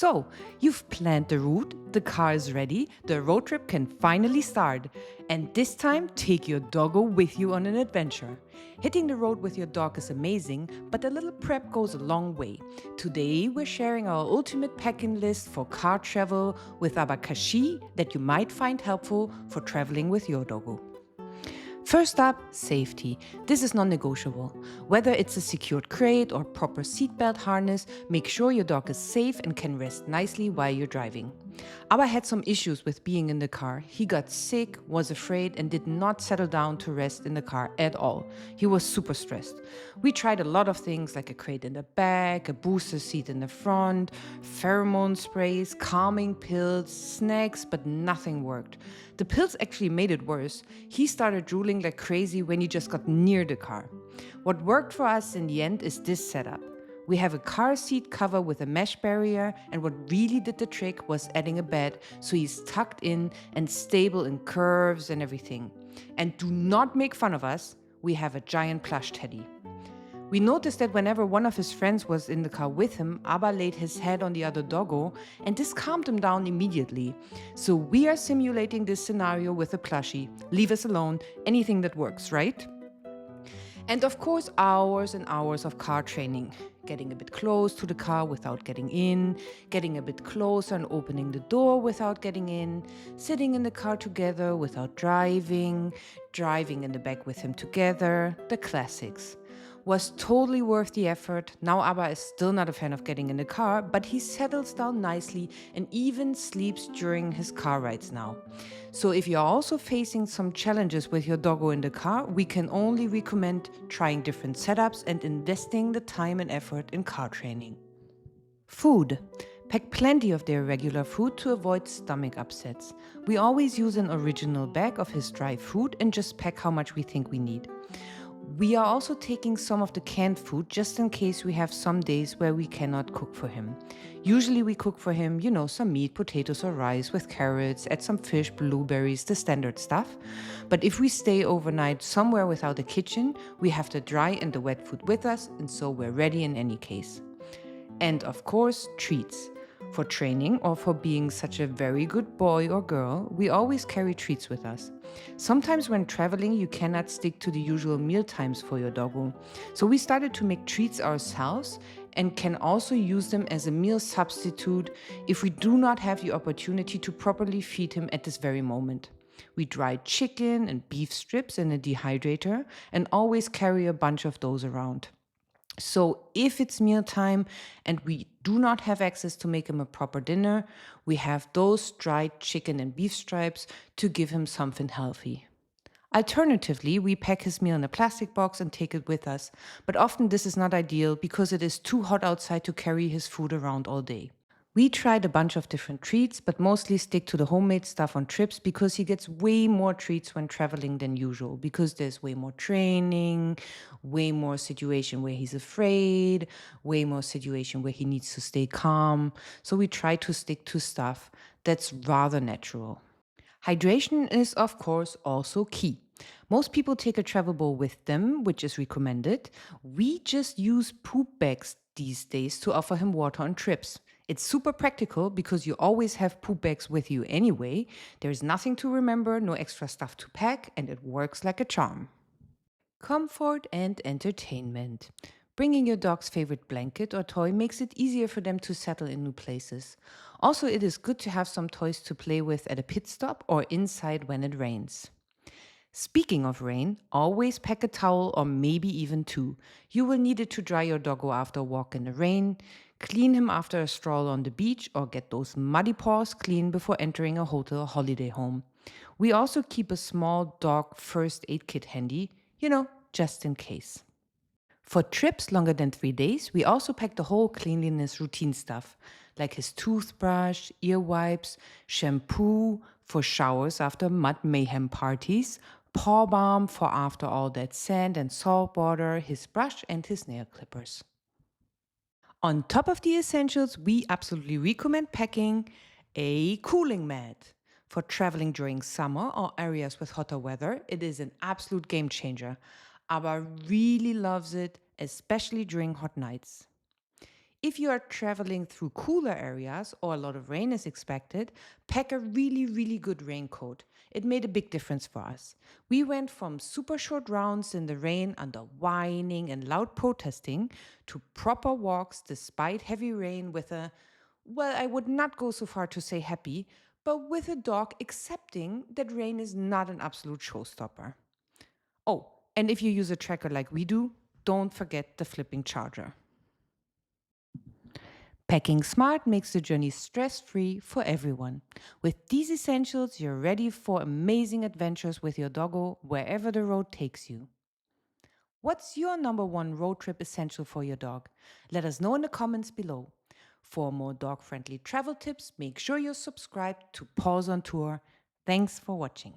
So, you've planned the route, the car is ready, the road trip can finally start. And this time, take your doggo with you on an adventure. Hitting the road with your dog is amazing, but a little prep goes a long way. Today, we're sharing our ultimate packing list for car travel with Abacaxi that you might find helpful for traveling with your doggo. First up, safety. This is non-negotiable. Whether it's a secured crate or proper seatbelt harness, make sure your dog is safe and can rest nicely while you're driving. Abba had some issues with being in the car. He got sick, was afraid, and did not settle down to rest in the car at all. He was super stressed. We tried a lot of things like a crate in the back, a booster seat in the front, pheromone sprays, calming pills, snacks, but nothing worked. The pills actually made it worse. He started drooling like crazy when he just got near the car. What worked for us in the end is this setup. We have a car seat cover with a mesh barrier, and what really did the trick was adding a bed so he's tucked in and stable in curves and everything. And do not make fun of us, we have a giant plush teddy. We noticed that whenever one of his friends was in the car with him, Abba laid his head on the other doggo, and this calmed him down immediately. So we are simulating this scenario with a plushie. Leave us alone, anything that works, right? And of course, hours and hours of car training. Getting a bit close to the car without getting in, getting a bit closer and opening the door without getting in, sitting in the car together without driving, driving in the back with him together, the classics. Was totally worth the effort. Now Abba is still not a fan of getting in the car, but he settles down nicely and even sleeps during his car rides now. So if you're also facing some challenges with your doggo in the car, we can only recommend trying different setups and investing the time and effort in car training. Food. Pack plenty of their regular food to avoid stomach upsets. We always use an original bag of his dry food and just pack how much we think we need. We are also taking some of the canned food just in case we have some days where we cannot cook for him. Usually we cook for him, some meat, potatoes or rice with carrots, add some fish, blueberries, the standard stuff. But if we stay overnight somewhere without a kitchen, we have the dry and the wet food with us, and so we're ready in any case. And of course, treats. For training or for being such a very good boy or girl, we always carry treats with us. Sometimes when traveling, you cannot stick to the usual meal times for your doggo. So we started to make treats ourselves and can also use them as a meal substitute if we do not have the opportunity to properly feed him at this very moment. We dry chicken and beef strips in a dehydrator and always carry a bunch of those around. So if it's mealtime and we do not have access to make him a proper dinner, we have those dried chicken and beef stripes to give him something healthy. Alternatively, we pack his meal in a plastic box and take it with us, but often this is not ideal because it is too hot outside to carry his food around all day. We tried a bunch of different treats, but mostly stick to the homemade stuff on trips because he gets way more treats when traveling than usual because there's way more training, way more situation where he's afraid, way more situation where he needs to stay calm. So we try to stick to stuff that's rather natural. Hydration is, of course, also key. Most people take a travel bowl with them, which is recommended. We just use poop bags these days to offer him water on trips. It's super practical because you always have poop bags with you anyway. There's nothing to remember, no extra stuff to pack, and it works like a charm. Comfort and entertainment. Bringing your dog's favorite blanket or toy makes it easier for them to settle in new places. Also, it is good to have some toys to play with at a pit stop or inside when it rains. Speaking of rain, always pack a towel or maybe even two. You will need it to dry your doggo after a walk in the rain, clean him after a stroll on the beach, or get those muddy paws clean before entering a hotel or holiday home. We also keep a small dog first aid kit handy, just in case. For trips longer than 3 days, we also pack the whole cleanliness routine stuff, like his toothbrush, ear wipes, shampoo for showers after mud mayhem parties, paw balm for after all that sand and salt water, his brush and his nail clippers. On top of the essentials, we absolutely recommend packing a cooling mat. For traveling during summer or areas with hotter weather, it is an absolute game changer. Abba really loves it, especially during hot nights. If you are traveling through cooler areas or a lot of rain is expected, pack a really, really good raincoat. It made a big difference for us. We went from super short rounds in the rain under whining and loud protesting to proper walks despite heavy rain with a, well, I would not go so far to say happy, but with a dog accepting that rain is not an absolute showstopper. Oh, and if you use a tracker like we do, don't forget the flipping charger. Packing smart makes the journey stress free for everyone. With these essentials, you're ready for amazing adventures with your doggo wherever the road takes you. What's your number one road trip essential for your dog? Let us know in the comments below. For more dog friendly travel tips, make sure you're subscribed to Paws on Tour. Thanks for watching.